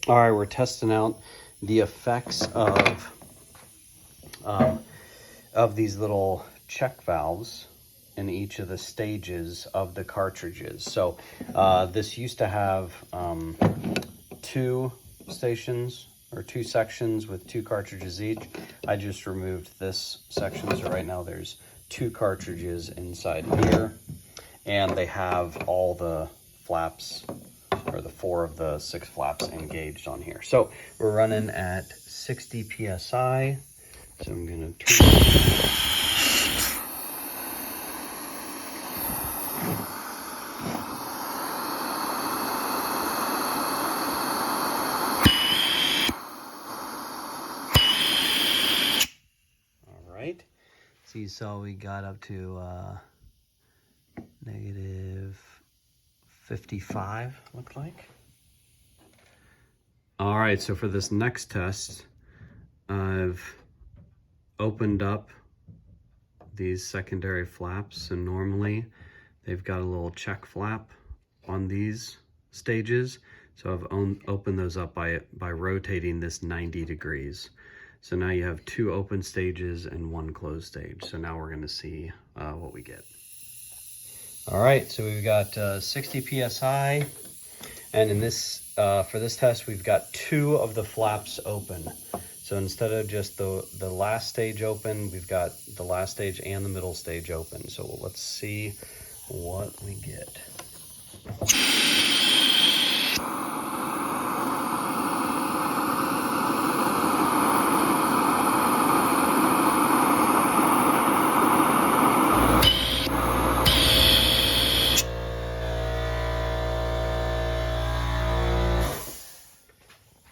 All right, we're testing out the effects of these little check valves in each of the stages of the cartridges. So this used to have 2 stations or 2 sections with 2 cartridges each. I just removed this section, so right now there's 2 cartridges inside here, and they have all the flaps, or the 4 of the 6 flaps engaged on here. So we're running at 60 PSI. So I'm gonna turn. All right. So you saw we got up to negative 55, looked like. All right, so for this next test, I've opened up these secondary flaps, and normally they've got a little check flap on these stages. So I've opened those up by rotating this 90 degrees. So now you have 2 open stages and 1 closed stage. So now we're gonna see what we get. All right, so we've got 60 PSI, and in this for this test, we've got 2 of the flaps open. So instead of just the last stage open, we've got the last stage and the middle stage open. So let's see what we get.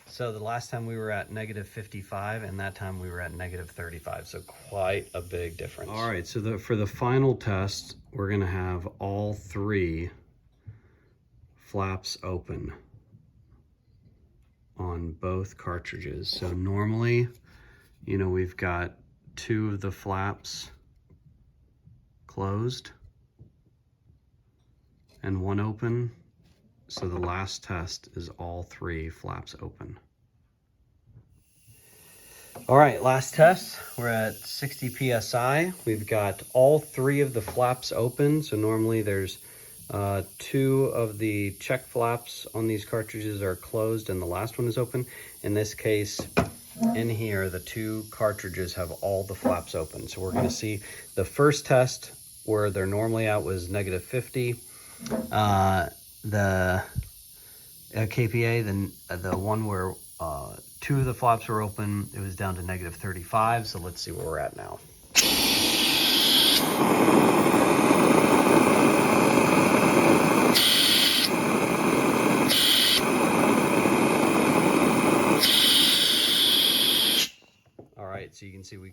So the last time we were at negative 55, and that time we were at negative 35. So quite a big difference. All right, so for the final test, we're gonna have all 3 flaps open on both cartridges. So normally, you know, we've got 2 of the flaps closed and 1 open. So the last test is all 3 flaps open. All right, last test. We're at 60 PSI. We've got all 3 of the flaps open. So normally there's 2 of the check flaps on these cartridges are closed and the last one is open. In this case, in here, the 2 cartridges have all the flaps open. So we're gonna see the first test where they're normally at was negative 50. The KPA, the one where 2 of the flaps were open, it was down to negative 35. So let's see where we're at now. All right, so you can see we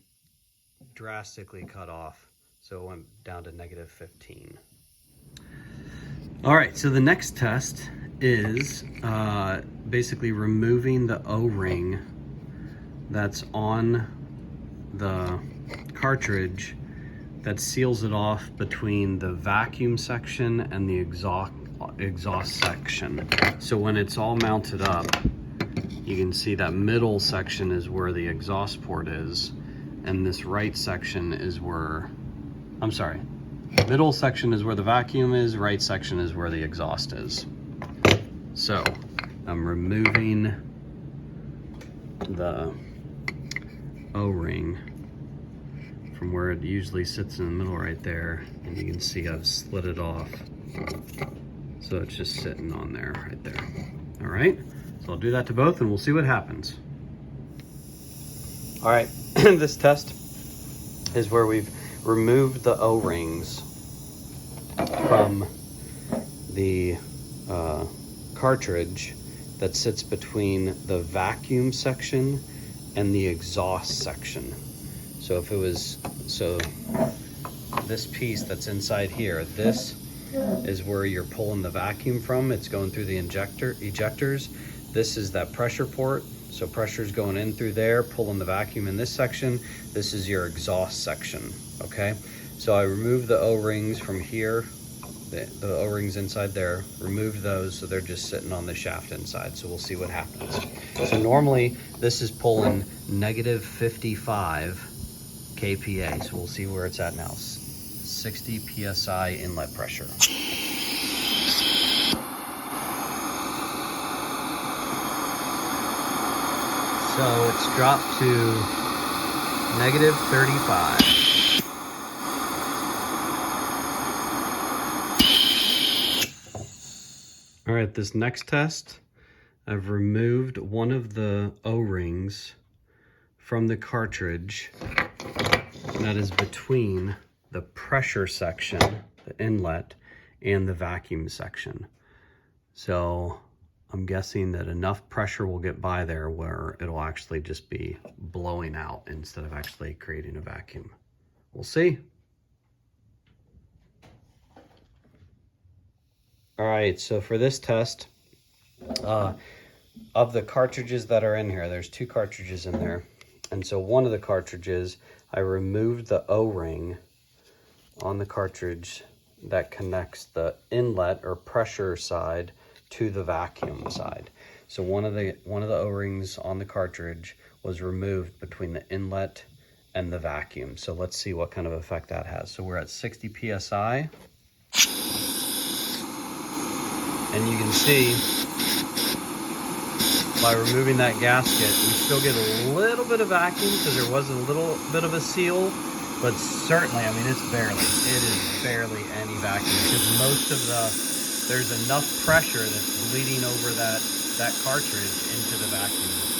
drastically cut off. So it went down to negative 15. All right, so the next test is basically removing the O-ring that's on the cartridge that seals it off between the vacuum section and the exhaust section. So when it's all mounted up, you can see that middle section is where the exhaust port is, and this right section is where, I'm sorry, middle section is where the vacuum is, right section is where the exhaust is. So I'm removing the O-ring from where it usually sits in the middle right there, and you can see I've slid it off. So it's just sitting on there, right there. All right, so I'll do that to both and we'll see what happens. All right, this test is where we've removed the O-rings from the cartridge that sits between the vacuum section and the exhaust section. So if it was, so this piece that's inside here, this is where you're pulling the vacuum from. It's going through the ejectors. This is that pressure port. So pressure's going in through there, pulling the vacuum in this section. This is your exhaust section, okay? So I removed the O-rings from here, the O-rings inside there, removed those, so they're just sitting on the shaft inside. So we'll see what happens. So normally this is pulling negative 55 kPa. So we'll see where it's at now. 60 PSI inlet pressure. So it's dropped to negative 35. All right, this next test, I've removed one of the O-rings from the cartridge that is between the pressure section, the inlet, and the vacuum section. So I'm guessing that enough pressure will get by there where it'll actually just be blowing out instead of actually creating a vacuum. We'll see. All right, so for this test, of the cartridges that are in here, there's 2 cartridges in there. And so one of the cartridges, I removed the O-ring on the cartridge that connects the inlet or pressure side to the vacuum side. So one of the O-rings on the cartridge was removed between the inlet and the vacuum. So let's see what kind of effect that has. So we're at 60 PSI. And you can see by removing that gasket, we still get a little bit of vacuum because there was a little bit of a seal, but certainly, I mean, it is barely any vacuum because there's enough pressure that's bleeding over that cartridge into the vacuum.